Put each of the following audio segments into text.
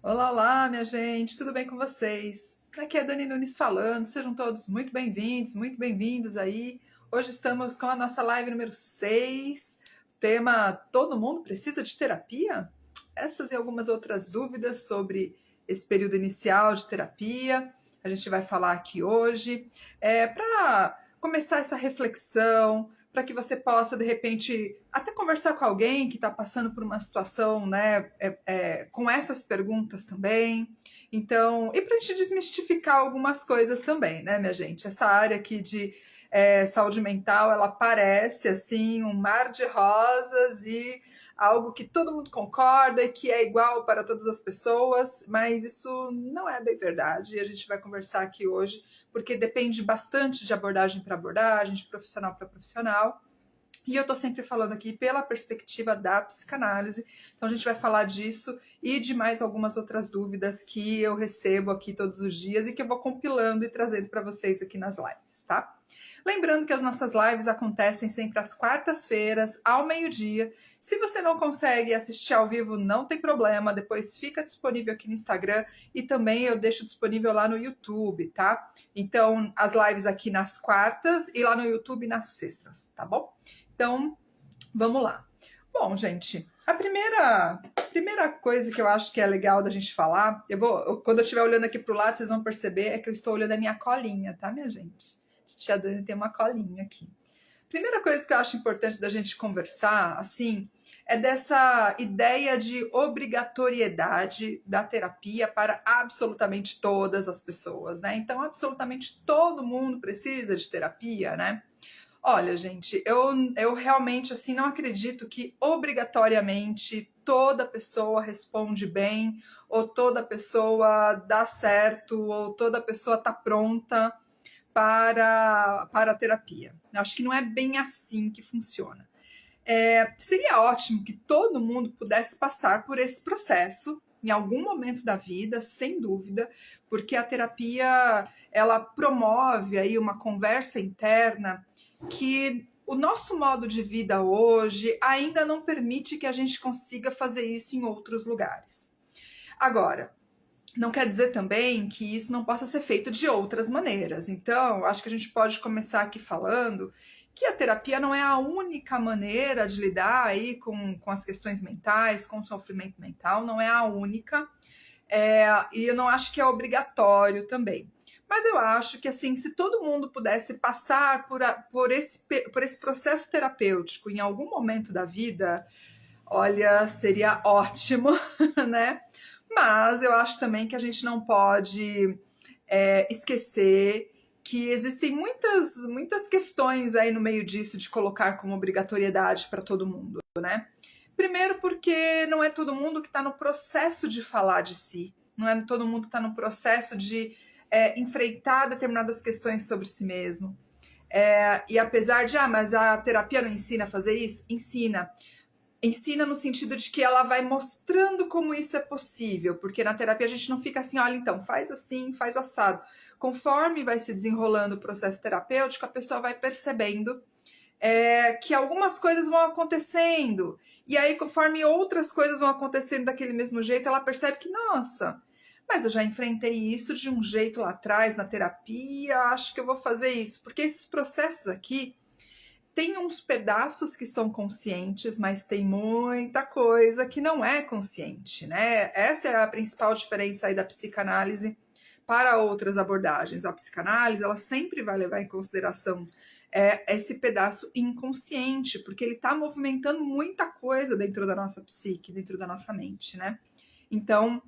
Olá, olá, minha gente, tudo bem com vocês? Aqui é a Dani Nunes falando, sejam todos muito bem-vindos, muito bem-vindos aí. Hoje estamos com a nossa live número 6, tema Todo mundo precisa de terapia? Essas e algumas outras dúvidas sobre esse período inicial de terapia, a gente vai falar aqui hoje, para começar essa reflexão, para que você possa, de repente, até conversar com alguém que está passando por uma situação, né, com essas perguntas também. Então, e para a gente desmistificar algumas coisas também, né, minha gente? Essa área aqui de saúde mental, ela parece, assim, um mar de rosas e algo que todo mundo concorda e que é igual para todas as pessoas, mas isso não é bem verdade. E a gente vai conversar aqui hoje porque depende bastante de abordagem para abordagem, de profissional para profissional. E eu estou sempre falando aqui pela perspectiva da psicanálise, então a gente vai falar disso e de mais algumas outras dúvidas que eu recebo aqui todos os dias e que eu vou compilando e trazendo para vocês aqui nas lives, tá? Lembrando que as nossas lives acontecem sempre às quartas-feiras, ao meio-dia. Se você não consegue assistir ao vivo, não tem problema, depois fica disponível aqui no Instagram e também eu deixo disponível lá no YouTube, tá? Então, as lives aqui nas quartas e lá no YouTube nas sextas, tá bom? Então, vamos lá. Bom, gente, a primeira coisa que eu acho que é legal da gente falar, quando eu estiver olhando aqui pro lado, vocês vão perceber, é que eu estou olhando a minha colinha, tá, minha gente? A tia Dani tem uma colinha aqui. Primeira coisa que eu acho importante da gente conversar, assim, é dessa ideia de obrigatoriedade da terapia para absolutamente todas as pessoas, né? Então, absolutamente todo mundo precisa de terapia, né? Olha, gente, eu realmente assim não acredito que obrigatoriamente toda pessoa responde bem, ou toda pessoa dá certo, ou toda pessoa está pronta para a terapia. Eu acho que não é bem assim que funciona. Seria ótimo que todo mundo pudesse passar por esse processo em algum momento da vida, sem dúvida, porque a terapia ela promove aí uma conversa interna que o nosso modo de vida hoje ainda não permite que a gente consiga fazer isso em outros lugares. Agora, não quer dizer também que isso não possa ser feito de outras maneiras. Então, acho que a gente pode começar aqui falando que a terapia não é a única maneira de lidar aí com as questões mentais, com o sofrimento mental, não é a única. E eu não acho que é obrigatório também. Mas eu acho que, assim, se todo mundo pudesse passar por esse processo terapêutico em algum momento da vida, olha, seria ótimo, né? Mas eu acho também que a gente não pode esquecer que existem muitas questões aí no meio disso de colocar como obrigatoriedade para todo mundo, né? Primeiro porque não é todo mundo que está no processo de falar de si, não é todo mundo que está no processo de enfrentar determinadas questões sobre si mesmo. E apesar de, mas a terapia não ensina a fazer isso? Ensina no sentido de que ela vai mostrando como isso é possível, porque na terapia a gente não fica assim, olha, então, faz assim, faz assado. Conforme vai se desenrolando o processo terapêutico, a pessoa vai percebendo que algumas coisas vão acontecendo, e aí conforme outras coisas vão acontecendo daquele mesmo jeito, ela percebe que, nossa, mas eu já enfrentei isso de um jeito lá atrás na terapia, acho que eu vou fazer isso, porque esses processos aqui, tem uns pedaços que são conscientes, mas tem muita coisa que não é consciente, né? Essa é a principal diferença aí da psicanálise para outras abordagens. A psicanálise, ela sempre vai levar em consideração esse pedaço inconsciente, porque ele está movimentando muita coisa dentro da nossa psique, dentro da nossa mente, né? Então,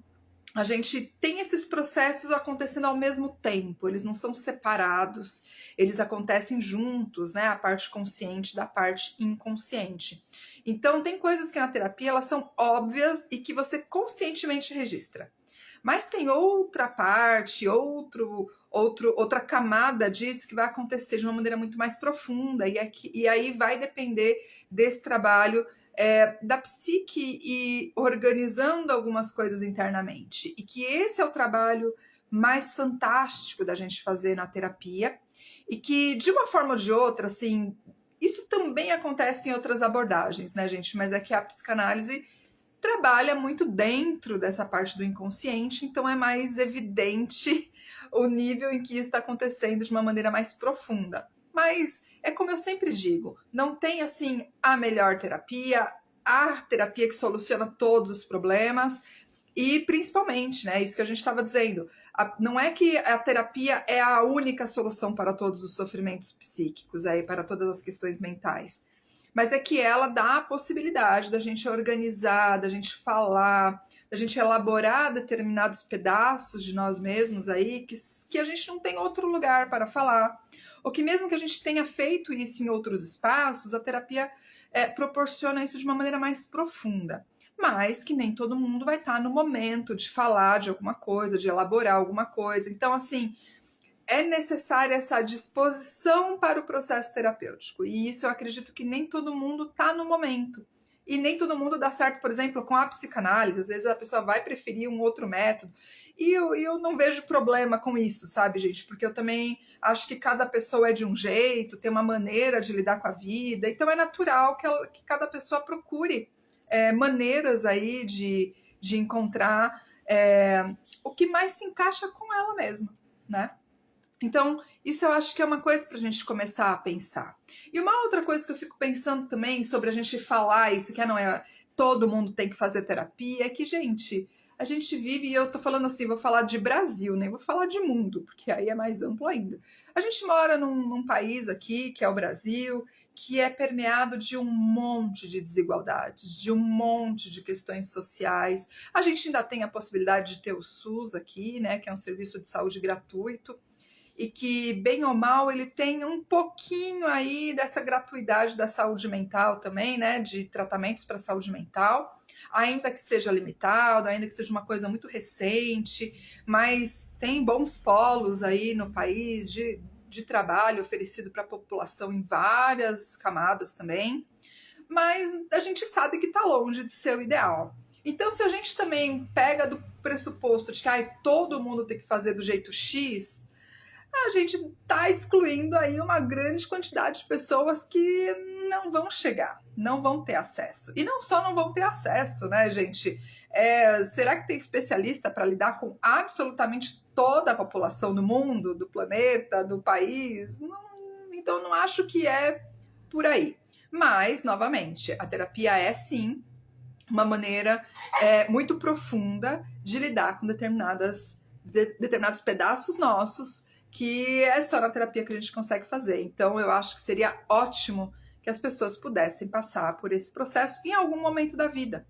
a gente tem esses processos acontecendo ao mesmo tempo, eles não são separados, eles acontecem juntos, né? A parte consciente da parte inconsciente. Então, tem coisas que na terapia elas são óbvias e que você conscientemente registra. Mas tem outra parte, outra camada disso que vai acontecer de uma maneira muito mais profunda, e aí vai depender desse trabalho da psique e organizando algumas coisas internamente. E que esse é o trabalho mais fantástico da gente fazer na terapia, e que, de uma forma ou de outra, assim, isso também acontece em outras abordagens, né, gente? Mas é que a psicanálise trabalha muito dentro dessa parte do inconsciente, então é mais evidente o nível em que isso está acontecendo de uma maneira mais profunda. Mas é como eu sempre digo, não tem assim a melhor terapia, a terapia que soluciona todos os problemas e principalmente, né, isso que a gente estava dizendo, não é que a terapia é a única solução para todos os sofrimentos psíquicos, aí, para todas as questões mentais, mas é que ela dá a possibilidade da gente organizar, da gente falar, da gente elaborar determinados pedaços de nós mesmos aí que a gente não tem outro lugar para falar. Ou que mesmo que a gente tenha feito isso em outros espaços, a terapia proporciona isso de uma maneira mais profunda. Mas que nem todo mundo vai estar no momento de falar de alguma coisa, de elaborar alguma coisa. Então, assim, é necessária essa disposição para o processo terapêutico. E isso eu acredito que nem todo mundo está no momento. E nem todo mundo dá certo, por exemplo, com a psicanálise. Às vezes a pessoa vai preferir um outro método. E eu não vejo problema com isso, sabe, gente? Porque eu também acho que cada pessoa é de um jeito, tem uma maneira de lidar com a vida. Então é natural que cada pessoa procure maneiras aí de encontrar o que mais se encaixa com ela mesma, né? Então, isso eu acho que é uma coisa para a gente começar a pensar. E uma outra coisa que eu fico pensando também sobre a gente falar isso, que não é todo mundo tem que fazer terapia, é que, gente, a gente vive, e eu tô falando assim, vou falar de Brasil, nem vou falar de mundo, porque aí é mais amplo ainda. A gente mora num país aqui, que é o Brasil, que é permeado de um monte de desigualdades, de um monte de questões sociais. A gente ainda tem a possibilidade de ter o SUS aqui, né, que é um serviço de saúde gratuito, e que, bem ou mal, ele tem um pouquinho aí dessa gratuidade da saúde mental também, né, de tratamentos para saúde mental, ainda que seja limitado, ainda que seja uma coisa muito recente, mas tem bons polos aí no país de trabalho oferecido para a população em várias camadas também, mas a gente sabe que está longe de ser o ideal. Então, se a gente também pega do pressuposto de que todo mundo tem que fazer do jeito X, a gente está excluindo aí uma grande quantidade de pessoas que não vão chegar, não vão ter acesso. E não só não vão ter acesso, né, gente? Será que tem especialista para lidar com absolutamente toda a população do mundo, do planeta, do país? Não, então, não acho que é por aí. Mas, novamente, a terapia é sim uma maneira muito profunda de lidar com determinados pedaços nossos, que é só na terapia que a gente consegue fazer. Então, eu acho que seria ótimo que as pessoas pudessem passar por esse processo em algum momento da vida.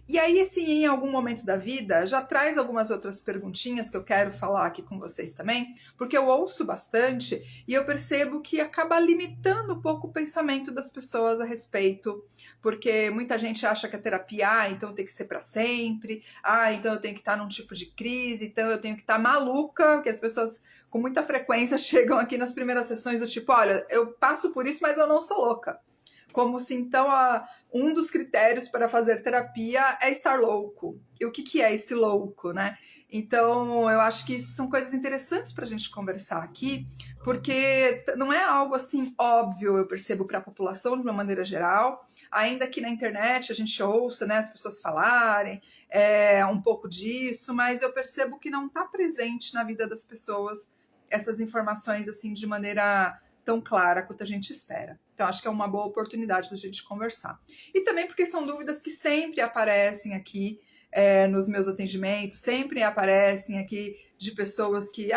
E aí, esse em algum momento da vida já traz algumas outras perguntinhas que eu quero falar aqui com vocês também, porque eu ouço bastante e eu percebo que acaba limitando um pouco o pensamento das pessoas a respeito, porque muita gente acha que a terapia, então tem que ser para sempre, então eu tenho que estar num tipo de crise, então eu tenho que estar maluca, que as pessoas com muita frequência chegam aqui nas primeiras sessões do tipo, olha, eu passo por isso, mas eu não sou louca. Como se então um dos critérios para fazer terapia é estar louco. E o que é esse louco, né? Então, eu acho que isso são coisas interessantes para a gente conversar aqui, porque não é algo assim óbvio, eu percebo, para a população de uma maneira geral, ainda que na internet a gente ouça, né, as pessoas falarem um pouco disso, mas eu percebo que não está presente na vida das pessoas essas informações assim de maneira tão clara quanto a gente espera. Então, acho que é uma boa oportunidade da gente conversar. E também porque são dúvidas que sempre aparecem aqui nos meus atendimentos, sempre aparecem aqui de pessoas que,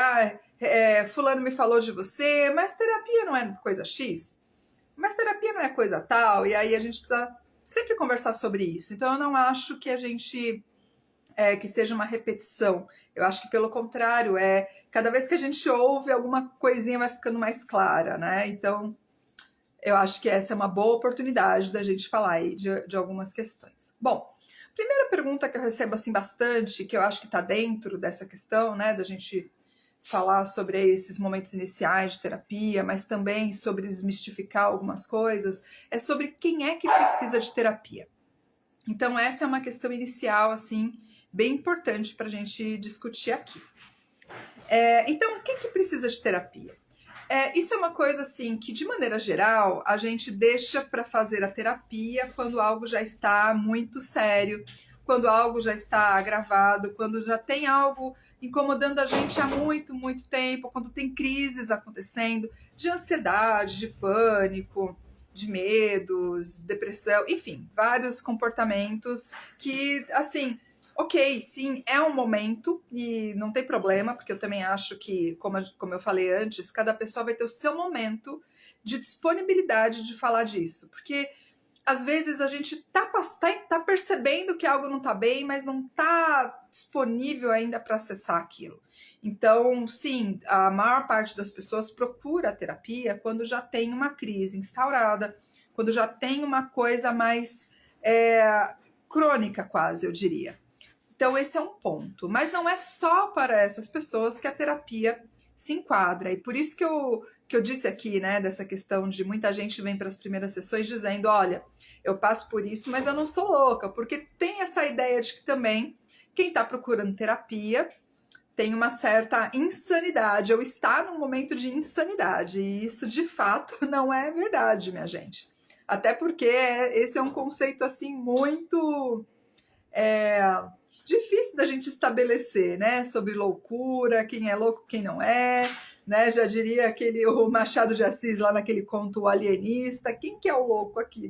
fulano me falou de você, mas terapia não é coisa X? Mas terapia não é coisa tal? E aí a gente precisa sempre conversar sobre isso. Então, eu não acho que a gente... que seja uma repetição. Eu acho que, pelo contrário, cada vez que a gente ouve, alguma coisinha vai ficando mais clara, né? Então, eu acho que essa é uma boa oportunidade da gente falar aí de algumas questões. Bom, primeira pergunta que eu recebo assim bastante, que eu acho que está dentro dessa questão, né, da gente falar sobre esses momentos iniciais de terapia, mas também sobre desmistificar algumas coisas, é sobre quem é que precisa de terapia. Então, essa é uma questão inicial, assim, bem importante para a gente discutir aqui. Então, quem que precisa de terapia? Isso é uma coisa assim que, de maneira geral, a gente deixa para fazer a terapia quando algo já está muito sério, quando algo já está agravado, quando já tem algo incomodando a gente há muito, muito tempo, quando tem crises acontecendo de ansiedade, de pânico, de medos, depressão, enfim, vários comportamentos que, assim, ok, sim, é um momento e não tem problema, porque eu também acho que, como eu falei antes, cada pessoa vai ter o seu momento de disponibilidade de falar disso, porque às vezes a gente tá percebendo que algo não tá bem, mas não tá disponível ainda para acessar aquilo. Então, sim, a maior parte das pessoas procura a terapia quando já tem uma crise instaurada, quando já tem uma coisa mais crônica, quase, eu diria. Então, esse é um ponto. Mas não é só para essas pessoas que a terapia se enquadra. E por isso que eu disse aqui, né, dessa questão de muita gente vem para as primeiras sessões dizendo, olha, eu passo por isso, mas eu não sou louca, porque tem essa ideia de que também quem está procurando terapia tem uma certa insanidade, ou está num momento de insanidade. E isso, de fato, não é verdade, minha gente. Até porque esse é um conceito, assim, muito difícil da gente estabelecer, né? Sobre loucura, quem é louco, quem não é, né? Já diria o Machado de Assis lá naquele conto O Alienista. Quem que é o louco aqui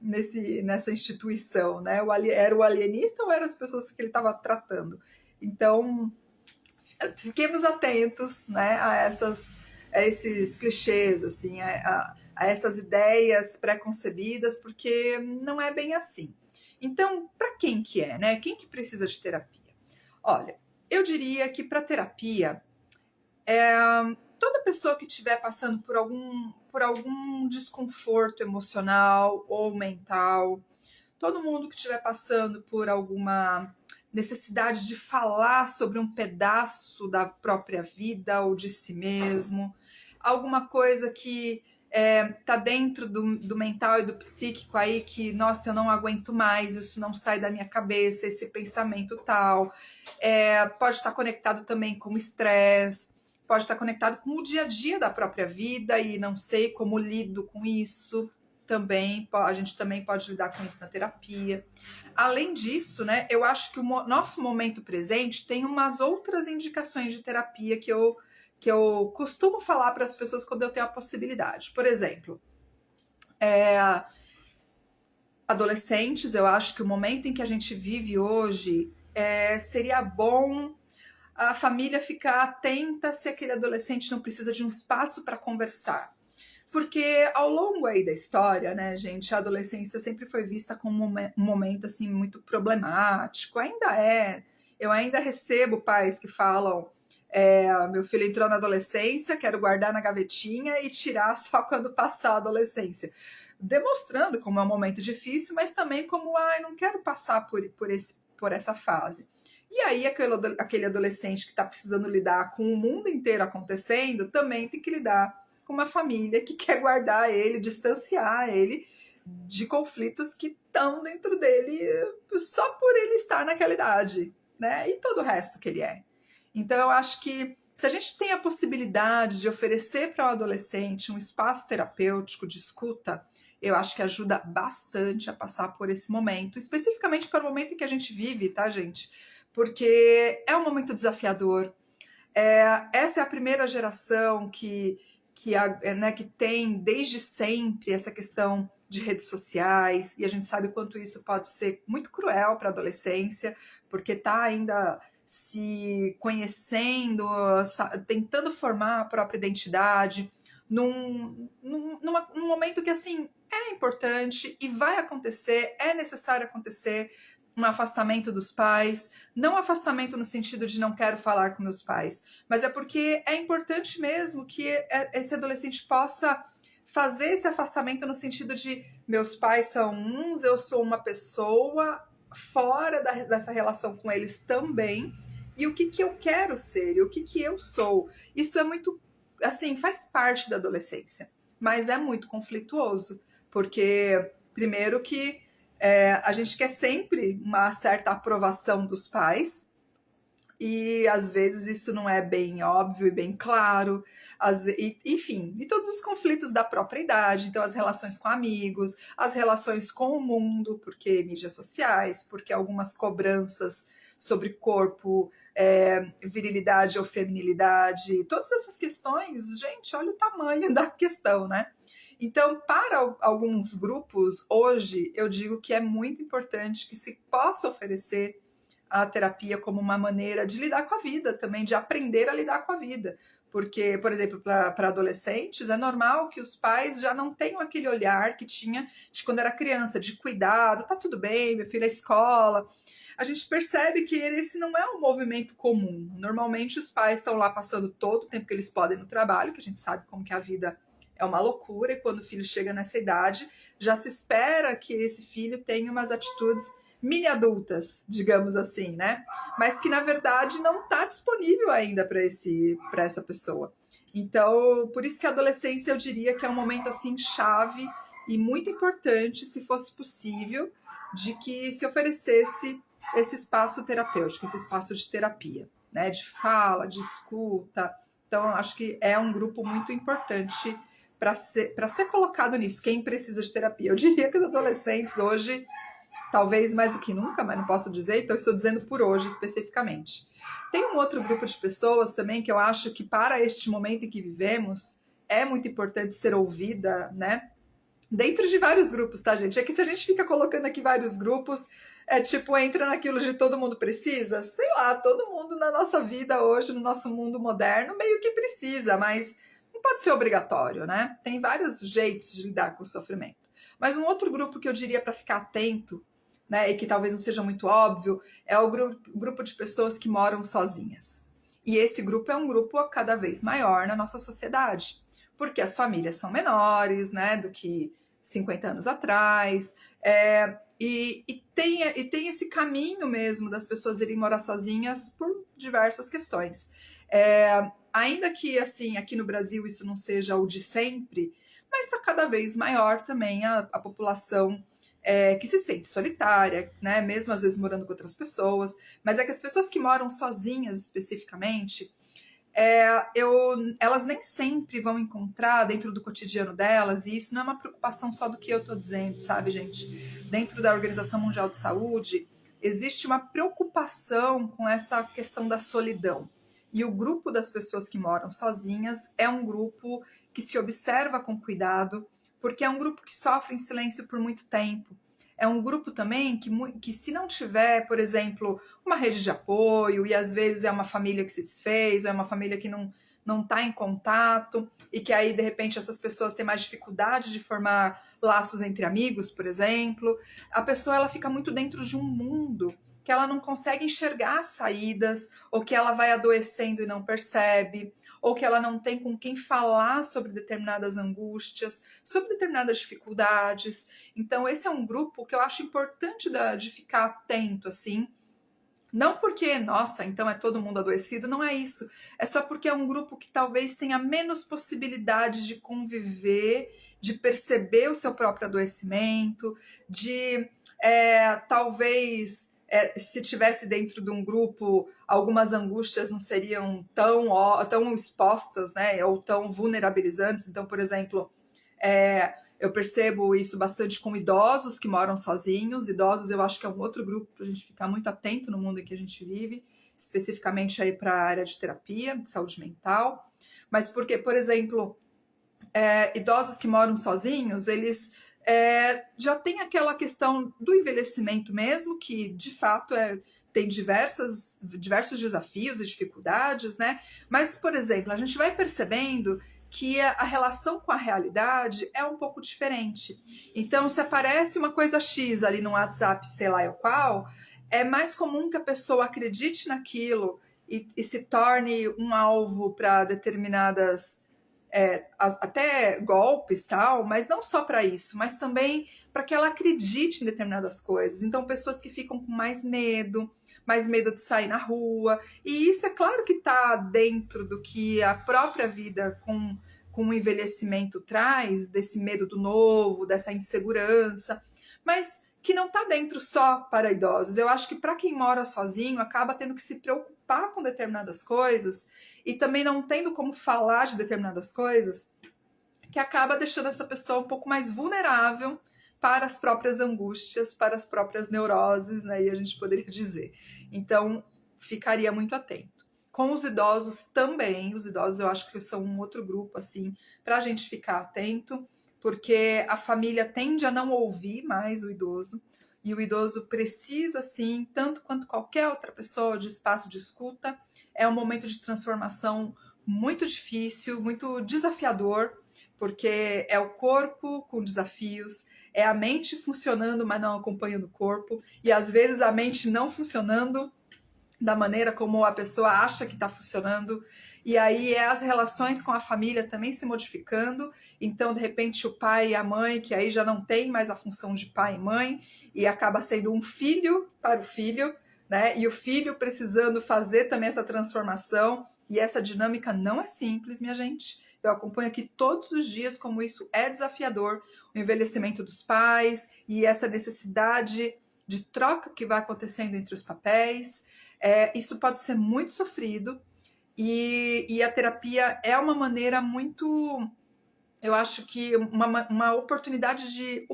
nessa instituição, né? Era o alienista ou eram as pessoas que ele estava tratando? Então, fiquemos atentos, né? A esses clichês, assim, a essas ideias pré-concebidas, porque não é bem assim. Então, para quem que é, né? Quem que precisa de terapia? Olha, eu diria que para terapia, toda pessoa que estiver passando por algum desconforto emocional ou mental, todo mundo que estiver passando por alguma necessidade de falar sobre um pedaço da própria vida ou de si mesmo, alguma coisa que tá dentro do mental e do psíquico aí que, nossa, eu não aguento mais, isso não sai da minha cabeça, esse pensamento tal. Pode estar conectado também com o estresse, pode estar conectado com o dia a dia da própria vida e não sei como lido com isso. Também, a gente também pode lidar com isso na terapia. Além disso, né, eu acho que o nosso momento presente tem umas outras indicações de terapia que eu costumo falar para as pessoas quando eu tenho a possibilidade. Por exemplo, adolescentes, eu acho que o momento em que a gente vive hoje seria bom a família ficar atenta se aquele adolescente não precisa de um espaço para conversar. Porque ao longo aí da história, né, gente, a adolescência sempre foi vista como um momento assim muito problemático, ainda é. Eu ainda recebo pais que falam: meu filho entrou na adolescência, quero guardar na gavetinha e tirar só quando passar a adolescência. Demonstrando como é um momento difícil, mas também como, não quero passar por essa fase. E aí aquele adolescente que está precisando lidar com o mundo inteiro acontecendo, também tem que lidar com uma família que quer guardar ele, distanciar ele de conflitos que estão dentro dele só por ele estar naquela idade, né? E todo o resto que ele é. Então eu acho que se a gente tem a possibilidade de oferecer para o adolescente um espaço terapêutico de escuta, eu acho que ajuda bastante a passar por esse momento, especificamente para o momento em que a gente vive, tá, gente? Porque é um momento desafiador. Essa é a primeira geração que tem desde sempre essa questão de redes sociais, e a gente sabe quanto isso pode ser muito cruel para a adolescência, porque está ainda se conhecendo, tentando formar a própria identidade, num momento que, assim, é importante e vai acontecer, é necessário acontecer um afastamento dos pais, não afastamento no sentido de não quero falar com meus pais, mas é porque é importante mesmo que esse adolescente possa fazer esse afastamento no sentido de meus pais são uns, eu sou uma pessoa fora dessa relação com eles também, e o que eu quero ser, e o que eu sou. Isso é muito, assim, faz parte da adolescência, mas é muito conflituoso, porque primeiro que a gente quer sempre uma certa aprovação dos pais, e às vezes isso não é bem óbvio e bem claro, enfim, e todos os conflitos da própria idade, então as relações com amigos, as relações com o mundo, porque mídias sociais, porque algumas cobranças sobre corpo, virilidade ou feminilidade, todas essas questões, gente, olha o tamanho da questão, né? Então, para alguns grupos, hoje, eu digo que é muito importante que se possa oferecer a terapia como uma maneira de lidar com a vida, também de aprender a lidar com a vida. Porque, por exemplo, para adolescentes, é normal que os pais já não tenham aquele olhar que tinha de quando era criança, de cuidado, tá tudo bem, meu filho é escola. A gente percebe que esse não é um movimento comum. Normalmente os pais estão lá passando todo o tempo que eles podem no trabalho, que a gente sabe como que a vida é uma loucura, e quando o filho chega nessa idade, já se espera que esse filho tenha umas atitudes mini adultas, digamos assim, né? Mas que na verdade não está disponível ainda para essa pessoa. Então, por isso que a adolescência eu diria que é um momento assim chave e muito importante, se fosse possível, de que se oferecesse esse espaço terapêutico, esse espaço de terapia, né? De fala, de escuta. Então, acho que é um grupo muito importante para ser colocado nisso. Quem precisa de terapia? Eu diria que os adolescentes hoje, talvez mais do que nunca, mas não posso dizer, então estou dizendo por hoje especificamente. Tem um outro grupo de pessoas também que eu acho que para este momento em que vivemos é muito importante ser ouvida, né? Dentro de vários grupos, tá, gente? É que se a gente fica colocando aqui vários grupos, é tipo, entra naquilo de todo mundo precisa, sei lá, todo mundo na nossa vida hoje, no nosso mundo moderno, meio que precisa, mas não pode ser obrigatório, né? Tem vários jeitos de lidar com o sofrimento. Mas um outro grupo que eu diria para ficar atento, né, e que talvez não seja muito óbvio, é o grupo de pessoas que moram sozinhas. E esse grupo é um grupo cada vez maior na nossa sociedade, porque as famílias são menores, né, do que 50 anos atrás, e tem esse caminho mesmo das pessoas irem morar sozinhas por diversas questões. Ainda que, assim, aqui no Brasil isso não seja o de sempre, mas está cada vez maior também a população que se sente solitária, né? Mesmo às vezes morando com outras pessoas, mas é que as pessoas que moram sozinhas especificamente, elas nem sempre vão encontrar dentro do cotidiano delas, e isso não é uma preocupação só do que eu estou dizendo, sabe, gente? Dentro da Organização Mundial de Saúde, existe uma preocupação com essa questão da solidão. E o grupo das pessoas que moram sozinhas é um grupo que se observa com cuidado, porque é um grupo que sofre em silêncio por muito tempo. É um grupo também que se não tiver, por exemplo, uma rede de apoio, e às vezes é uma família que se desfez, ou é uma família que não está em contato, e que aí, de repente, essas pessoas têm mais dificuldade de formar laços entre amigos, por exemplo, a pessoa ela fica muito dentro de um mundo que ela não consegue enxergar saídas, ou que ela vai adoecendo e não percebe, ou que ela não tem com quem falar sobre determinadas angústias, sobre determinadas dificuldades. Então, esse é um grupo que eu acho importante de ficar atento, assim. Não porque, nossa, então é todo mundo adoecido, não é isso. É só porque é um grupo que talvez tenha menos possibilidades de conviver, de perceber o seu próprio adoecimento, de talvez se tivesse dentro de um grupo, algumas angústias não seriam tão expostas, né, ou tão vulnerabilizantes. Então, por exemplo, eu percebo isso bastante com idosos que moram sozinhos. Idosos eu acho que é um outro grupo para a gente ficar muito atento no mundo em que a gente vive, especificamente aí para a área de terapia, de saúde mental. Mas porque, por exemplo, idosos que moram sozinhos, eles já tem aquela questão do envelhecimento mesmo, que de fato tem diversos desafios e dificuldades, né? Mas, por exemplo, a gente vai percebendo que a relação com a realidade é um pouco diferente. Então, se aparece uma coisa X ali no WhatsApp, sei lá eu qual, é mais comum que a pessoa acredite naquilo e se torne um alvo para determinadas até golpes tal, mas não só para isso, mas também para que ela acredite em determinadas coisas. Então, pessoas que ficam com mais medo de sair na rua, e isso é claro que está dentro do que a própria vida com o envelhecimento traz, desse medo do novo, dessa insegurança, mas que não está dentro só para idosos. Eu acho que para quem mora sozinho acaba tendo que se preocupar preocupar com determinadas coisas e também não tendo como falar de determinadas coisas, que acaba deixando essa pessoa um pouco mais vulnerável para as próprias angústias, para as próprias neuroses, né? E a gente poderia dizer. Então, ficaria muito atento. Com os idosos também, os idosos eu acho que são um outro grupo, assim, para a gente ficar atento, porque a família tende a não ouvir mais o idoso, e o idoso precisa, sim, tanto quanto qualquer outra pessoa, de espaço de escuta. É um momento de transformação muito difícil, muito desafiador, porque é o corpo com desafios, é a mente funcionando, mas não acompanhando o corpo, e às vezes a mente não funcionando da maneira como a pessoa acha que está funcionando, e aí é as relações com a família também se modificando. Então, de repente, o pai e a mãe, que aí já não tem mais a função de pai e mãe, e acaba sendo um filho para o filho, né? E o filho precisando fazer também essa transformação, e essa dinâmica não é simples, minha gente. Eu acompanho aqui todos os dias como isso é desafiador, o envelhecimento dos pais e essa necessidade de troca que vai acontecendo entre os papéis. Isso pode ser muito sofrido, e a terapia é uma maneira muito, eu acho que uma oportunidade de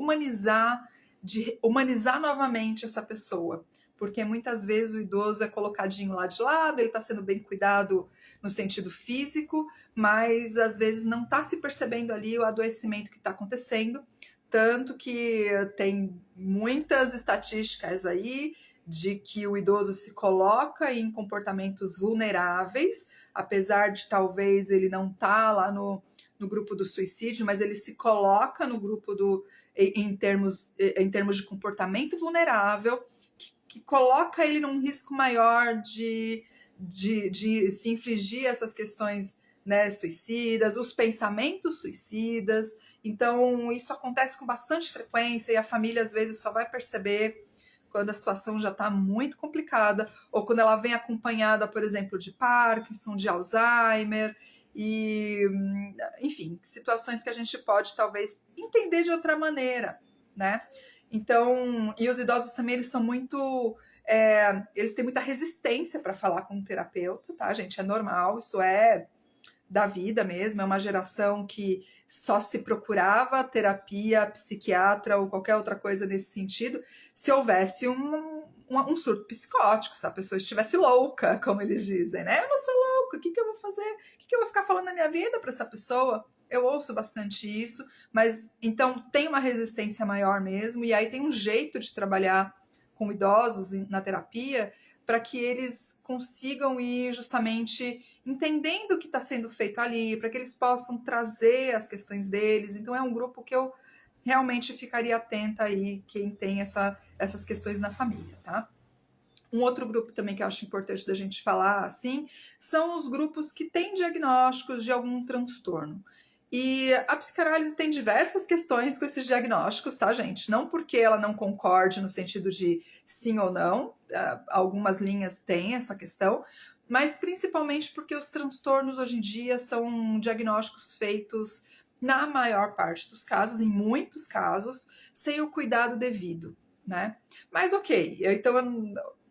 humanizar novamente essa pessoa, porque muitas vezes o idoso é colocadinho lá de lado, ele está sendo bem cuidado no sentido físico, mas às vezes não está se percebendo ali o adoecimento que está acontecendo, tanto que tem muitas estatísticas aí de que o idoso se coloca em comportamentos vulneráveis, apesar de talvez ele não estar lá no grupo do suicídio, mas ele se coloca no grupo em termos de comportamento vulnerável, que coloca ele num risco maior de se infligir essas questões, né, suicidas, os pensamentos suicidas. Então, isso acontece com bastante frequência e a família às vezes só vai perceber quando a situação já está muito complicada, ou quando ela vem acompanhada, por exemplo, de Parkinson, de Alzheimer, e, enfim, situações que a gente pode talvez entender de outra maneira, né? Então, e os idosos também, eles são muito, eles têm muita resistência para falar com um terapeuta, tá, gente? É normal, isso é da vida mesmo, é uma geração que só se procurava terapia, psiquiatra ou qualquer outra coisa nesse sentido se houvesse um surto psicótico, se a pessoa estivesse louca, como eles dizem, né? Eu não sou louca, o que eu vou fazer? O que eu vou ficar falando na minha vida para essa pessoa? Eu ouço bastante isso, mas então tem uma resistência maior mesmo, e aí tem um jeito de trabalhar com idosos na terapia para que eles consigam ir justamente entendendo o que está sendo feito ali, para que eles possam trazer as questões deles. Então é um grupo que eu realmente ficaria atenta aí, quem tem essas questões na família, tá? Um outro grupo também que eu acho importante da gente falar, assim, são os grupos que têm diagnósticos de algum transtorno. E a psicanálise tem diversas questões com esses diagnósticos, tá, gente? Não porque ela não concorde no sentido de sim ou não, algumas linhas têm essa questão, mas principalmente porque os transtornos hoje em dia são diagnósticos feitos, na maior parte dos casos, em muitos casos, sem o cuidado devido, né? Mas ok, então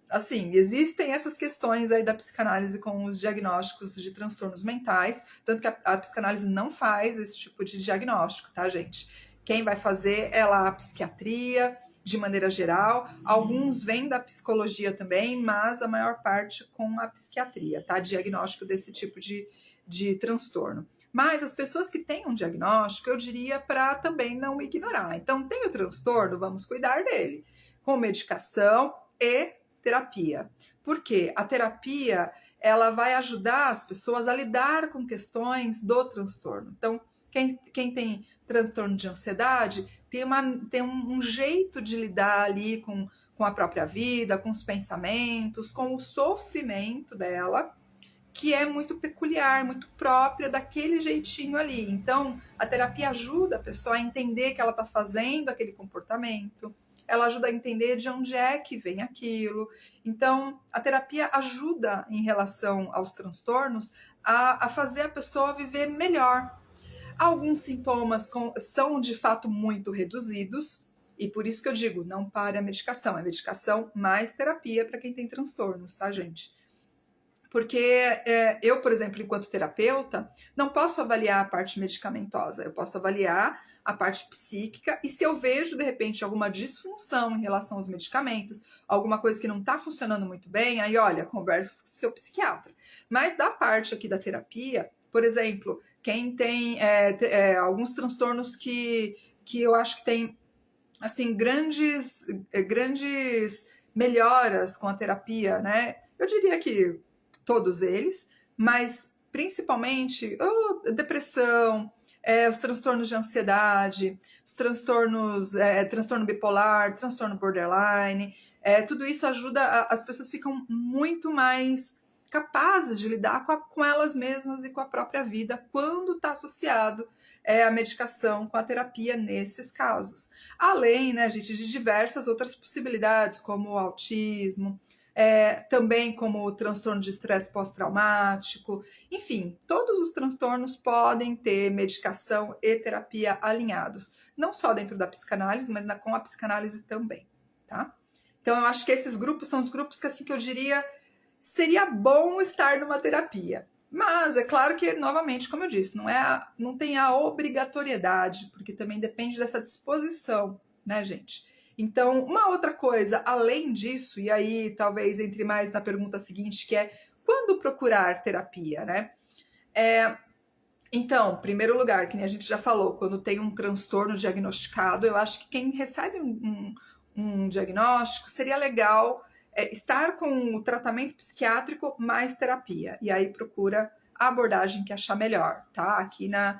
assim, existem essas questões aí da psicanálise com os diagnósticos de transtornos mentais, tanto que a psicanálise não faz esse tipo de diagnóstico, tá, gente? Quem vai fazer é lá a psiquiatria, de maneira geral. Alguns vêm da psicologia também, mas a maior parte com a psiquiatria, tá? Diagnóstico desse tipo de transtorno. Mas as pessoas que têm um diagnóstico, eu diria para também não ignorar. Então, tem o transtorno, vamos cuidar dele, com medicação e terapia. Porque a terapia, ela vai ajudar as pessoas a lidar com questões do transtorno. Então, quem tem transtorno de ansiedade tem um jeito de lidar ali com a própria vida, com os pensamentos, com o sofrimento dela, que é muito peculiar, muito própria daquele jeitinho ali. Então, a terapia ajuda a pessoa a entender que ela está fazendo aquele comportamento, ela ajuda a entender de onde é que vem aquilo. Então, a terapia ajuda em relação aos transtornos a fazer a pessoa viver melhor. Alguns sintomas são de fato muito reduzidos, e por isso que eu digo, não pare a medicação, é medicação mais terapia para quem tem transtornos, tá, gente? Porque eu, por exemplo, enquanto terapeuta, não posso avaliar a parte medicamentosa, eu posso avaliar a parte psíquica, e se eu vejo, de repente, alguma disfunção em relação aos medicamentos, alguma coisa que não está funcionando muito bem, aí, olha, conversa com seu psiquiatra. Mas da parte aqui da terapia, por exemplo, quem tem alguns transtornos que eu acho que tem, assim, grandes melhoras com a terapia, né? Eu diria que todos eles, mas principalmente depressão, os transtornos de ansiedade, os transtornos, transtorno bipolar, transtorno borderline, tudo isso ajuda, as pessoas ficam muito mais capazes de lidar com elas mesmas e com a própria vida quando está associado a medicação com a terapia nesses casos. Além, né, gente, de diversas outras possibilidades, como o autismo, também como o transtorno de estresse pós-traumático, enfim, todos os transtornos podem ter medicação e terapia alinhados, não só dentro da psicanálise, mas com a psicanálise também, tá? Então eu acho que esses grupos são os grupos que, assim, que eu diria, seria bom estar numa terapia. Mas é claro que, novamente, como eu disse, não tem a obrigatoriedade, porque também depende dessa disposição, né, gente? Então, uma outra coisa, além disso, e aí talvez entre mais na pergunta seguinte, que é quando procurar terapia, né? Então, primeiro lugar, que nem a gente já falou, quando tem um transtorno diagnosticado, eu acho que quem recebe um diagnóstico seria legal estar com o tratamento psiquiátrico mais terapia. E aí procura a abordagem que achar melhor, tá? Aqui na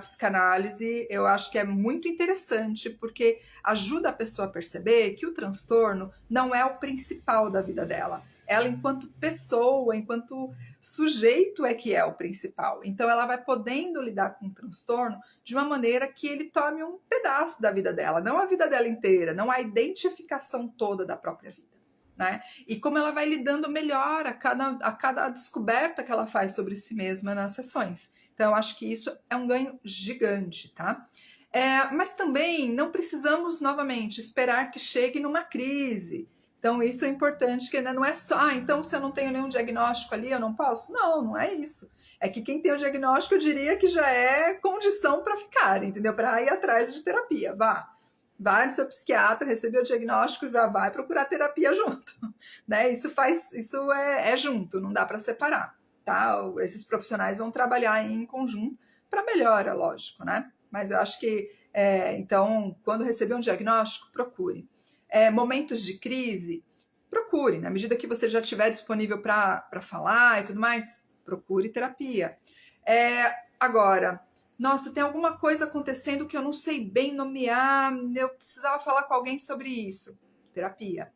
psicanálise, eu acho que é muito interessante, porque ajuda a pessoa a perceber que o transtorno não é o principal da vida dela. Ela, enquanto pessoa, enquanto sujeito, é que é o principal. Então, ela vai podendo lidar com o transtorno de uma maneira que ele tome um pedaço da vida dela, não a vida dela inteira, não a identificação toda da própria vida. Né? E como ela vai lidando melhor a cada descoberta que ela faz sobre si mesma nas sessões. Então, eu acho que isso é um ganho gigante, tá? Mas também não precisamos, novamente, esperar que chegue numa crise. Então, isso é importante, que não é só, então se eu não tenho nenhum diagnóstico ali, eu não posso? Não, não é isso. É que quem tem o diagnóstico, eu diria que já é condição para ficar, entendeu? Para ir atrás de terapia. Vai no seu psiquiatra, recebeu o diagnóstico, já vai procurar terapia junto, né? Isso é junto, não dá para separar, tá? Esses profissionais vão trabalhar em conjunto para melhora, lógico, né? Mas eu acho que, então, quando receber um diagnóstico, procure. Momentos de crise, procure, na medida que você já estiver disponível para falar e tudo mais, procure terapia. Agora, nossa, tem alguma coisa acontecendo que eu não sei bem nomear, eu precisava falar com alguém sobre isso. Terapia.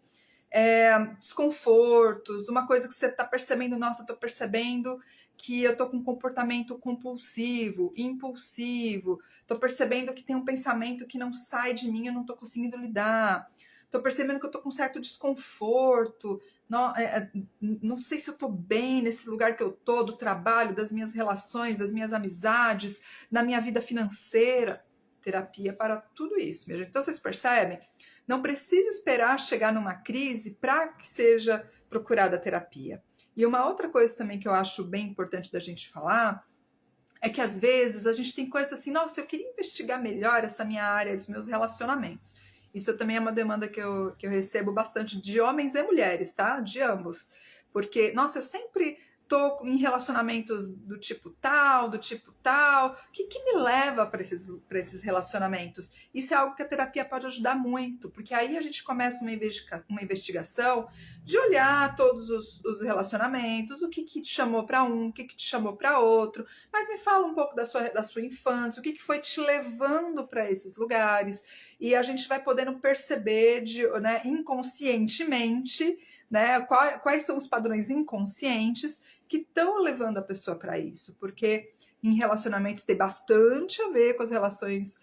Desconfortos, uma coisa que você está percebendo, nossa, estou percebendo que eu estou com um comportamento compulsivo, impulsivo, estou percebendo que tem um pensamento que não sai de mim, eu não estou conseguindo lidar, estou percebendo que eu estou com um certo desconforto, não sei se eu estou bem nesse lugar que eu estou, do trabalho, das minhas relações, das minhas amizades, na minha vida financeira. Terapia para tudo isso, minha gente. Então, vocês percebem? Não precisa esperar chegar numa crise para que seja procurada terapia. E uma outra coisa também que eu acho bem importante da gente falar é que às vezes a gente tem coisas assim, nossa, eu queria investigar melhor essa minha área dos meus relacionamentos. Isso também é uma demanda que eu recebo bastante de homens e mulheres, tá? De ambos. Porque, nossa, eu sempre tô em relacionamentos do tipo tal. O que me leva para esses relacionamentos? Isso é algo que a terapia pode ajudar muito, porque aí a gente começa uma investigação de olhar todos os relacionamentos, o que te chamou para um, o que te chamou para outro, mas me fala um pouco da sua infância, o que foi te levando para esses lugares, e a gente vai podendo perceber né, inconscientemente, né, quais são os padrões inconscientes que estão levando a pessoa para isso, porque em relacionamentos tem bastante a ver com as relações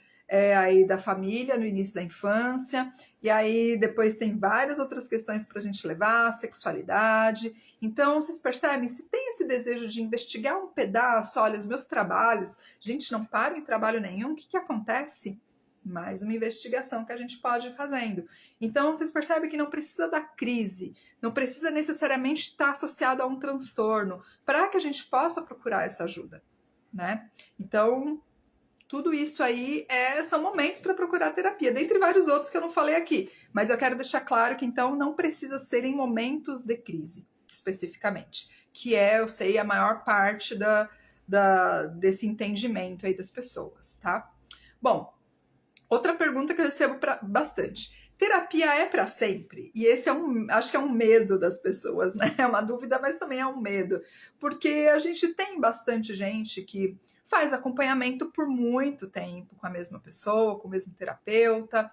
aí da família no início da infância, e aí depois tem várias outras questões para a gente levar, sexualidade. Então, vocês percebem, se tem esse desejo de investigar um pedaço, olha, os meus trabalhos, gente, não paro em trabalho nenhum, o que acontece? Mais uma investigação que a gente pode ir fazendo. Então, vocês percebem que não precisa da crise, não precisa necessariamente estar associado a um transtorno, para que a gente possa procurar essa ajuda, né? Então, tudo isso aí são momentos para procurar terapia, dentre vários outros que eu não falei aqui. Mas eu quero deixar claro que, então, não precisa ser em momentos de crise, especificamente. Que eu sei, a maior parte desse entendimento aí das pessoas, tá? Bom, outra pergunta que eu recebo bastante. Terapia é para sempre? E esse acho que é um medo das pessoas, né? É uma dúvida, mas também é um medo. Porque a gente tem bastante gente que faz acompanhamento por muito tempo com a mesma pessoa, com o mesmo terapeuta.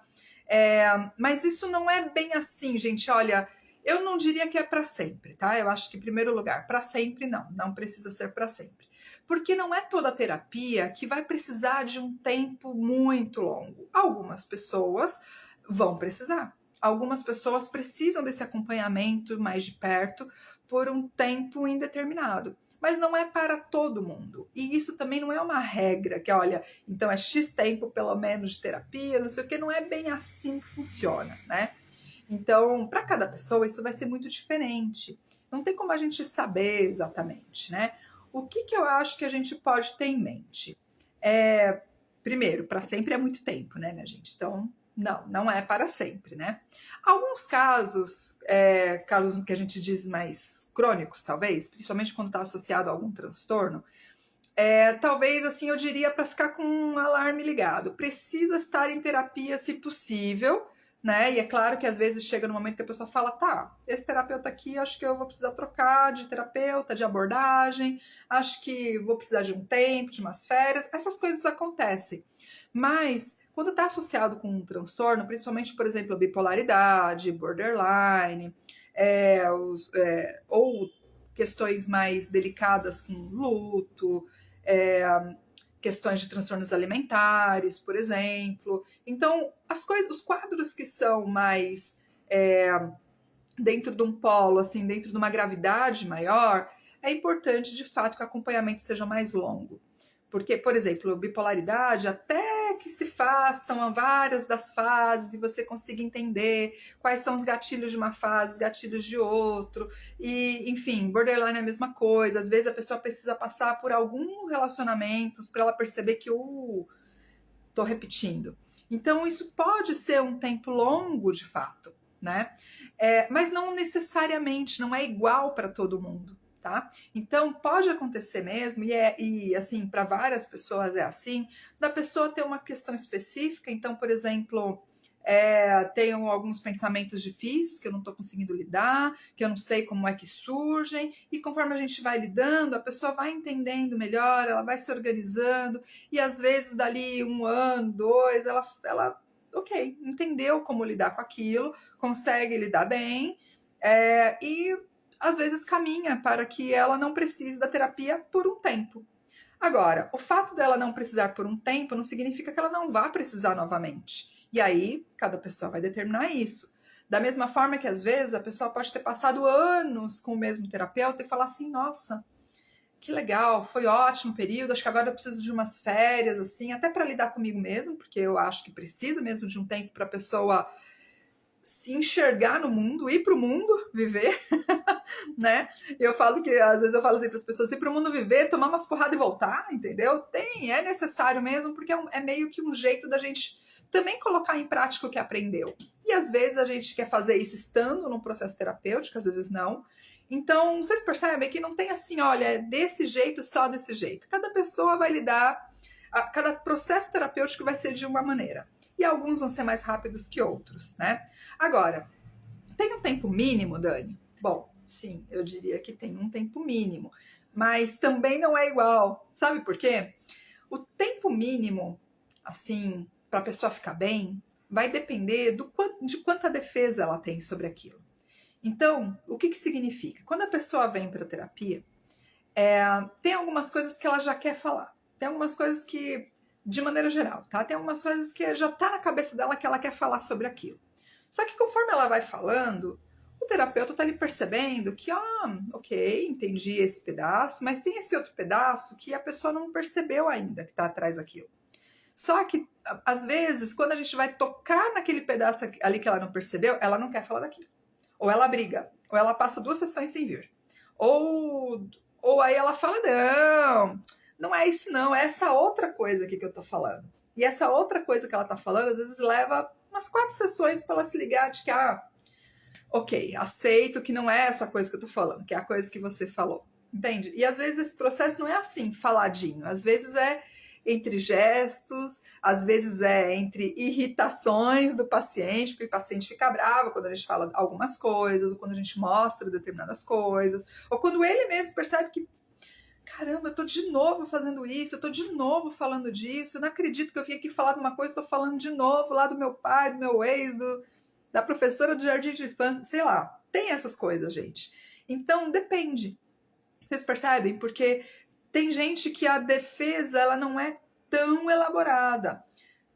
Mas isso não é bem assim, gente. Olha, eu não diria que é para sempre, tá? Eu acho que, em primeiro lugar, para sempre não precisa ser para sempre. Porque não é toda terapia que vai precisar de um tempo muito longo. Algumas pessoas vão precisar. Algumas pessoas precisam desse acompanhamento mais de perto por um tempo indeterminado. Mas não é para todo mundo. E isso também não é uma regra, que olha, então é X tempo pelo menos de terapia, não sei o que, não é bem assim que funciona, né? Então, para cada pessoa, isso vai ser muito diferente. Não tem como a gente saber exatamente, né? O que eu acho que a gente pode ter em mente? Primeiro, para sempre é muito tempo, né, minha gente? Então, não é para sempre, né? Alguns casos, casos que a gente diz mais crônicos, talvez, principalmente quando está associado a algum transtorno, talvez, assim, eu diria para ficar com um alarme ligado. Precisa estar em terapia, se possível, né? E é claro que às vezes chega no momento que a pessoa fala, tá, esse terapeuta aqui, acho que eu vou precisar trocar de terapeuta, de abordagem, acho que vou precisar de um tempo, de umas férias, essas coisas acontecem. Mas quando está associado com um transtorno, principalmente, por exemplo, bipolaridade, borderline, ou questões mais delicadas com luto, questões de transtornos alimentares, por exemplo. Então, os quadros que são mais dentro de um polo, assim, dentro de uma gravidade maior, é importante, de fato, que o acompanhamento seja mais longo. Porque, por exemplo, bipolaridade, até que se façam várias das fases e você consiga entender quais são os gatilhos de uma fase, os gatilhos de outro, e, enfim, borderline é a mesma coisa. Às vezes a pessoa precisa passar por alguns relacionamentos para ela perceber que, tô repetindo. Então, isso pode ser um tempo longo, de fato, né? Mas não necessariamente, não é igual para todo mundo. Tá? Então pode acontecer mesmo, e assim, para várias pessoas é assim, da pessoa ter uma questão específica. Então, por exemplo, tenho alguns pensamentos difíceis que eu não estou conseguindo lidar, que eu não sei como é que surgem, e conforme a gente vai lidando, a pessoa vai entendendo melhor, ela vai se organizando, e às vezes dali 1 ano, 2, ela ok, entendeu como lidar com aquilo, consegue lidar bem, e às vezes caminha para que ela não precise da terapia por um tempo. Agora, o fato dela não precisar por um tempo não significa que ela não vá precisar novamente. E aí, cada pessoa vai determinar isso. Da mesma forma que, às vezes, a pessoa pode ter passado anos com o mesmo terapeuta e falar assim, nossa, que legal, foi ótimo o período, acho que agora eu preciso de umas férias, assim, até para lidar comigo mesmo, porque eu acho que precisa mesmo de um tempo para a pessoa se enxergar no mundo, ir para o mundo, viver, né? Eu falo que, às vezes eu falo assim para as pessoas, ir para o mundo viver, tomar umas porradas e voltar, entendeu? É necessário mesmo, porque é meio que um jeito da gente também colocar em prática o que aprendeu. E às vezes a gente quer fazer isso estando num processo terapêutico, às vezes não. Então, vocês percebem que não tem assim, olha, desse jeito, só desse jeito. Cada pessoa vai lidar, cada processo terapêutico vai ser de uma maneira. E alguns vão ser mais rápidos que outros, né? Agora, tem um tempo mínimo, Dani? Bom, sim, eu diria que tem um tempo mínimo, mas também não é igual. Sabe por quê? O tempo mínimo, assim, para a pessoa ficar bem, vai depender de quanta defesa ela tem sobre aquilo. Então, o que significa? Quando a pessoa vem para a terapia, tem algumas coisas que ela já quer falar. Tem algumas coisas que, de maneira geral, tá? Tem algumas coisas que já tá na cabeça dela que ela quer falar sobre aquilo. Só que conforme ela vai falando, o terapeuta tá ali percebendo que, ok, entendi esse pedaço, mas tem esse outro pedaço que a pessoa não percebeu ainda que tá atrás daquilo. Só que, às vezes, quando a gente vai tocar naquele pedaço ali que ela não percebeu, ela não quer falar daquilo. Ou ela briga, ou ela passa 2 sessões sem vir. Ou aí ela fala, não é isso não, é essa outra coisa aqui que eu tô falando. E essa outra coisa que ela tá falando, às vezes leva umas 4 sessões para ela se ligar de que, ok, aceito que não é essa coisa que eu tô falando, que é a coisa que você falou. Entende? E às vezes esse processo não é assim, faladinho. Às vezes é entre gestos, às vezes é entre irritações do paciente, porque o paciente fica bravo quando a gente fala algumas coisas, ou quando a gente mostra determinadas coisas, ou quando ele mesmo percebe que, caramba, eu tô de novo fazendo isso, eu tô de novo falando disso, eu não acredito que eu vim aqui falar de uma coisa, tô falando de novo lá do meu pai, do meu ex, da professora do jardim de infância, sei lá. Tem essas coisas, gente. Então, depende. Vocês percebem? Porque tem gente que a defesa ela não é tão elaborada.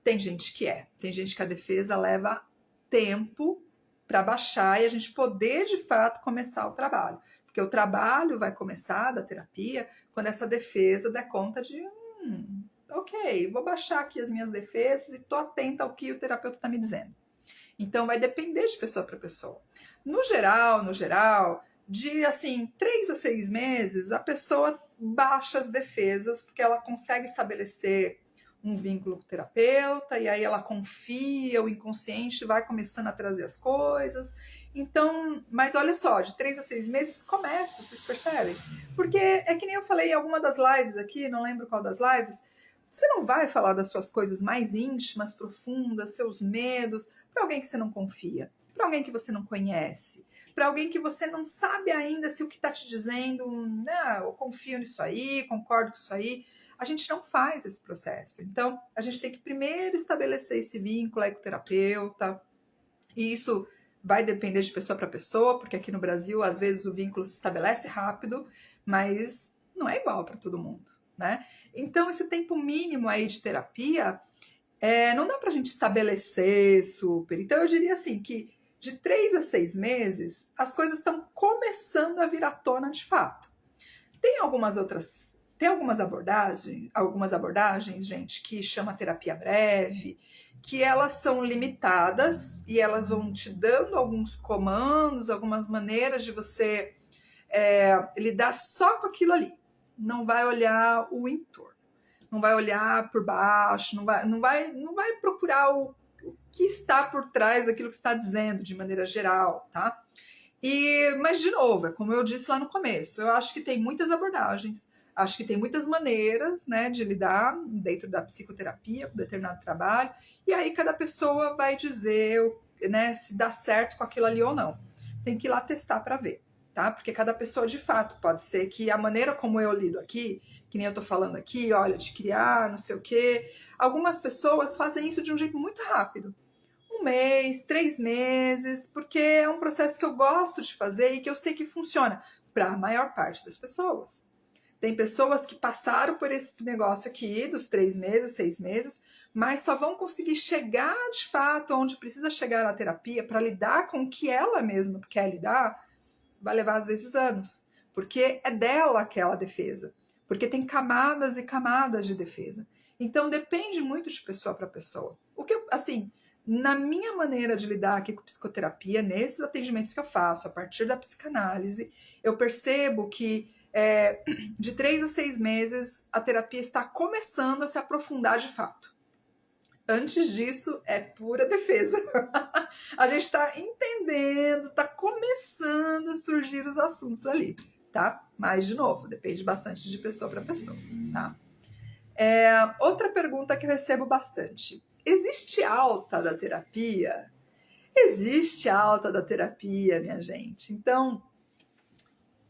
Tem gente que é. Tem gente que a defesa leva tempo para baixar e a gente poder, de fato, começar o trabalho. Porque o trabalho vai começar da terapia quando essa defesa der conta de ok, vou baixar aqui as minhas defesas e tô atenta ao que o terapeuta está me dizendo. Então, vai depender de pessoa para pessoa. No geral, de assim 3 a 6 meses, a pessoa baixa as defesas, porque ela consegue estabelecer um vínculo com o terapeuta, e aí ela confia, o inconsciente vai começando a trazer as coisas. Então, mas olha só, de 3 a 6 meses começa, vocês percebem? Porque é que nem eu falei em alguma das lives aqui, não lembro qual das lives, você não vai falar das suas coisas mais íntimas, profundas, seus medos, para alguém que você não confia, para alguém que você não conhece, para alguém que você não sabe ainda se o que está te dizendo, eu confio nisso aí, concordo com isso aí. A gente não faz esse processo. Então, a gente tem que primeiro estabelecer esse vínculo aí com o terapeuta. E isso vai depender de pessoa para pessoa, porque aqui no Brasil, às vezes, o vínculo se estabelece rápido, mas não é igual para todo mundo, né? Então, esse tempo mínimo aí de terapia, não dá para a gente estabelecer super. Então, eu diria assim, que de 3 a 6 meses, as coisas estão começando a vir à tona de fato. Tem algumas abordagens, gente, que chama terapia breve, que elas são limitadas e elas vão te dando alguns comandos, algumas maneiras de você lidar só com aquilo ali. Não vai olhar o entorno, não vai olhar por baixo, não vai procurar o que está por trás daquilo que você está dizendo de maneira geral, tá? Mas, de novo, é como eu disse lá no começo, eu acho que tem muitas abordagens, acho que tem muitas maneiras, né, de lidar dentro da psicoterapia com determinado trabalho, e aí cada pessoa vai dizer, né, se dá certo com aquilo ali ou não. Tem que ir lá testar para ver, tá? Porque cada pessoa, de fato, pode ser que a maneira como eu lido aqui, que nem eu tô falando aqui, olha, de criar, não sei o quê, algumas pessoas fazem isso de um jeito muito rápido. 1 mês, 3 meses, porque é um processo que eu gosto de fazer e que eu sei que funciona para a maior parte das pessoas. Tem pessoas que passaram por esse negócio aqui dos 3 meses, 6 meses, mas só vão conseguir chegar de fato onde precisa chegar na terapia para lidar com o que ela mesma quer lidar, vai levar às vezes anos, porque é dela aquela defesa, porque tem camadas e camadas de defesa. Então depende muito de pessoa para pessoa. O que assim, na minha maneira de lidar aqui com psicoterapia, nesses atendimentos que eu faço, a partir da psicanálise, eu percebo que de 3 a 6 meses a terapia está começando a se aprofundar de fato. Antes disso, é pura defesa. A gente está entendendo, está começando a surgir os assuntos ali, tá? Mas, de novo, depende bastante de pessoa para pessoa, tá? Outra pergunta que eu recebo bastante. Existe alta da terapia? Existe alta da terapia, minha gente. Então,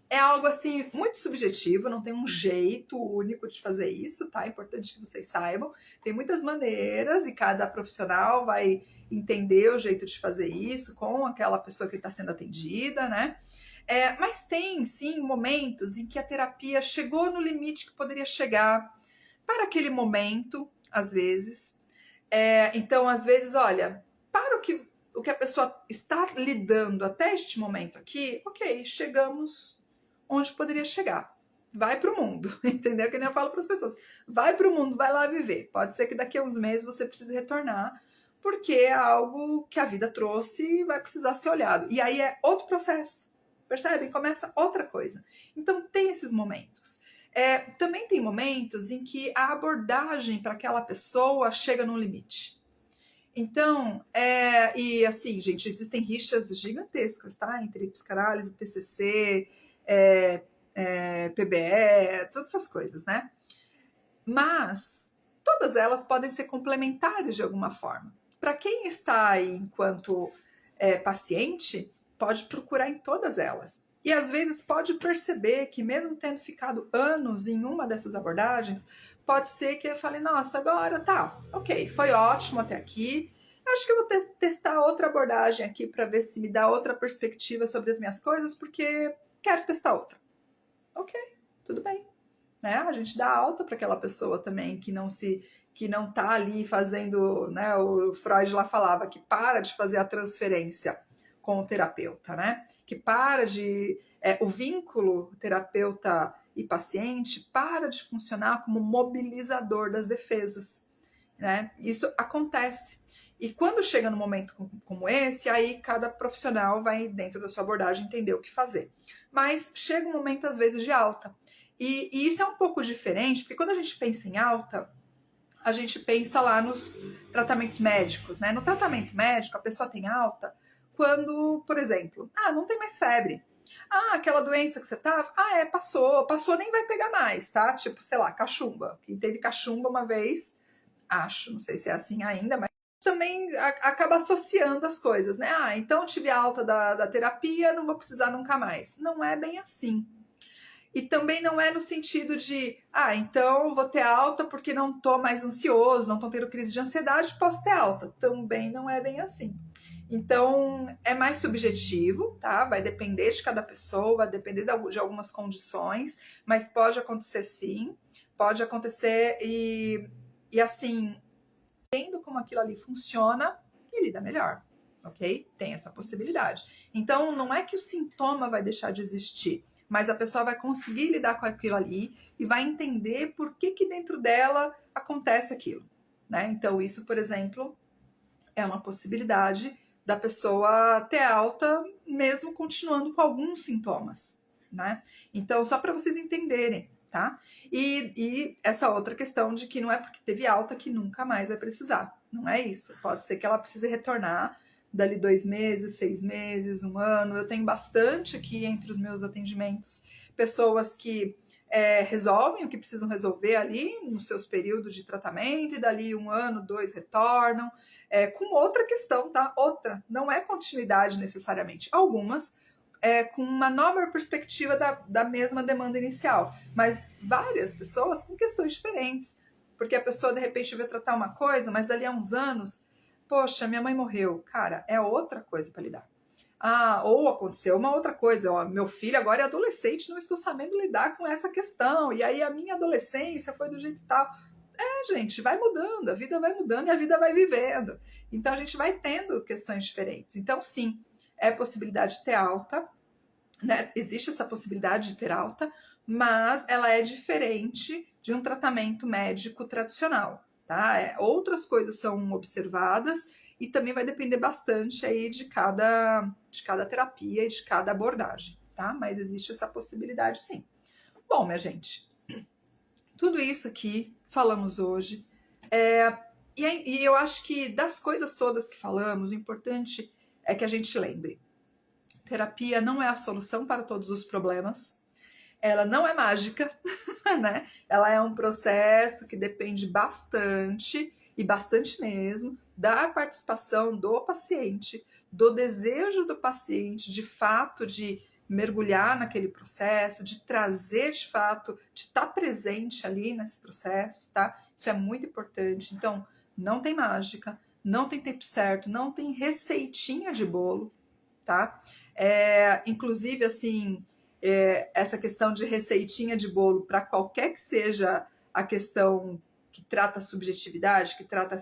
é algo assim muito subjetivo, não tem um jeito único de fazer isso, tá? É importante que vocês saibam. Tem muitas maneiras e cada profissional vai entender o jeito de fazer isso com aquela pessoa que está sendo atendida, né? Mas tem, sim, momentos em que a terapia chegou no limite que poderia chegar para aquele momento, às vezes. Então, às vezes, olha, para o que a pessoa está lidando até este momento aqui, ok, chegamos onde poderia chegar, vai para o mundo, entendeu? Que nem eu falo para as pessoas, vai para o mundo, vai lá viver. Pode ser que daqui a uns meses você precise retornar, porque é algo que a vida trouxe e vai precisar ser olhado. E aí é outro processo, percebem? Começa outra coisa. Então tem esses momentos. Também tem momentos em que a abordagem para aquela pessoa chega no limite. Então, e assim, gente, existem rixas gigantescas, tá? Entre psicanálise, TCC, PBE, todas essas coisas, né? Mas todas elas podem ser complementares de alguma forma. Para quem está aí enquanto paciente, pode procurar em todas elas. E às vezes pode perceber que mesmo tendo ficado anos em uma dessas abordagens, pode ser que eu fale, nossa, agora tá, ok, foi ótimo até aqui, acho que eu vou testar outra abordagem aqui para ver se me dá outra perspectiva sobre as minhas coisas, porque quero testar outra. Ok, tudo bem. Né? A gente dá alta para aquela pessoa também que não tá ali fazendo, né? O Freud lá falava que para de fazer a transferência com o terapeuta, né? Que para de o vínculo terapeuta e paciente para de funcionar como mobilizador das defesas, né? Isso acontece. E quando chega num momento como esse, aí cada profissional vai, dentro da sua abordagem, entender o que fazer. Mas chega um momento, às vezes, de alta. E isso é um pouco diferente, porque quando a gente pensa em alta, a gente pensa lá nos tratamentos médicos, né? No tratamento médico, a pessoa tem alta quando, por exemplo, não tem mais febre. Aquela doença que você tava, passou, nem vai pegar mais, tá? Tipo, sei lá, cachumba. Quem teve cachumba uma vez, acho, não sei se é assim ainda, mas também acaba associando as coisas, né? Então eu tive alta da terapia, não vou precisar nunca mais. Não é bem assim. E também não é no sentido de, então vou ter alta porque não tô mais ansioso, não tô tendo crise de ansiedade, posso ter alta. Também não é bem assim. Então, é mais subjetivo, tá? Vai depender de cada pessoa, vai depender de algumas condições, mas pode acontecer sim, pode acontecer e assim, entendendo como aquilo ali funciona, e lida melhor, ok? Tem essa possibilidade. Então, não é que o sintoma vai deixar de existir, mas a pessoa vai conseguir lidar com aquilo ali e vai entender por que dentro dela acontece aquilo, né? Então, isso, por exemplo, é uma possibilidade da pessoa ter alta mesmo continuando com alguns sintomas, né? Então, só para vocês entenderem, tá? E essa outra questão de que não é porque teve alta que nunca mais vai precisar. Não é isso. Pode ser que ela precise retornar dali 2 meses, 6 meses, 1 ano. Eu tenho bastante aqui entre os meus atendimentos pessoas que resolvem o que precisam resolver ali nos seus períodos de tratamento e dali 1 ano, 2 retornam. Com outra questão, tá? Outra, não é continuidade necessariamente. Algumas com uma nova perspectiva da mesma demanda inicial, mas várias pessoas com questões diferentes, porque a pessoa de repente veio tratar uma coisa, mas dali a uns anos, poxa, minha mãe morreu, cara, é outra coisa para lidar. Ou aconteceu uma outra coisa, meu filho agora é adolescente, não estou sabendo lidar com essa questão, e aí a minha adolescência foi do jeito tal. Gente, vai mudando, a vida vai mudando e a vida vai vivendo. Então a gente vai tendo questões diferentes. Então, sim, é possibilidade de ter alta, né? Existe essa possibilidade de ter alta, mas ela é diferente de um tratamento médico tradicional, tá? Outras coisas são observadas e também vai depender bastante aí de cada terapia e de cada abordagem, tá? Mas existe essa possibilidade, sim. Bom, minha gente, tudo isso que falamos hoje, e eu acho que das coisas todas que falamos, o importante é que a gente lembre: terapia não é a solução para todos os problemas, ela não é mágica, né? Ela é um processo que depende bastante, e bastante mesmo, da participação do paciente, do desejo do paciente, de fato, de mergulhar naquele processo, de trazer de fato, de estar presente ali nesse processo, tá? Isso é muito importante. Então, não tem mágica, não tem tempo certo, não tem receitinha de bolo, tá? Inclusive, assim, essa questão de receitinha de bolo para qualquer que seja a questão que trata a subjetividade, que trata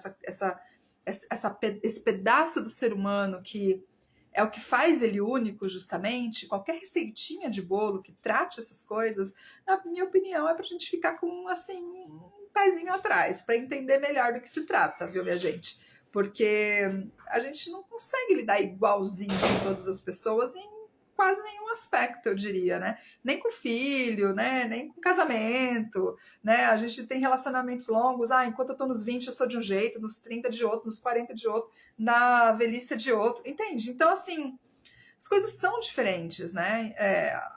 esse pedaço do ser humano que é o que faz ele único, justamente. Qualquer receitinha de bolo que trate essas coisas, na minha opinião, é pra gente ficar com, assim, um pezinho atrás, para entender melhor do que se trata, viu, minha gente? Porque a gente não consegue lidar igualzinho com todas as pessoas em quase nenhum aspecto, eu diria, né? Nem com filho, né? Nem com casamento, né? A gente tem relacionamentos longos, enquanto eu tô nos 20 eu sou de um jeito, nos 30 de outro, nos 40 de outro, na velhice de outro, entende? Então, assim, as coisas são diferentes, né?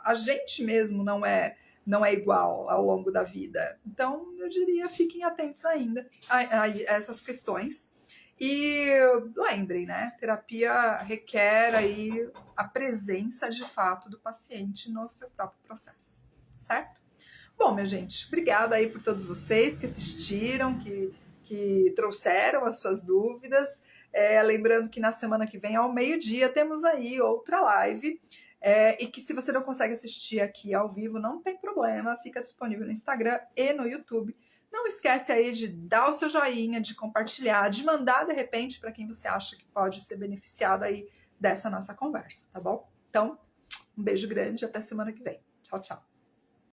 A gente mesmo não é igual ao longo da vida. Então, eu diria, fiquem atentos ainda a essas questões. E lembrem, né? Terapia requer aí a presença de fato do paciente no seu próprio processo, certo? Bom, minha gente, obrigada aí por todos vocês que assistiram, que trouxeram as suas dúvidas. Lembrando que na semana que vem, ao meio-dia, temos aí outra live. E que se você não consegue assistir aqui ao vivo, não tem problema, fica disponível no Instagram e no YouTube. Não esquece aí de dar o seu joinha, de compartilhar, de mandar de repente para quem você acha que pode ser beneficiado aí dessa nossa conversa, tá bom? Então, um beijo grande e até semana que vem. Tchau, tchau.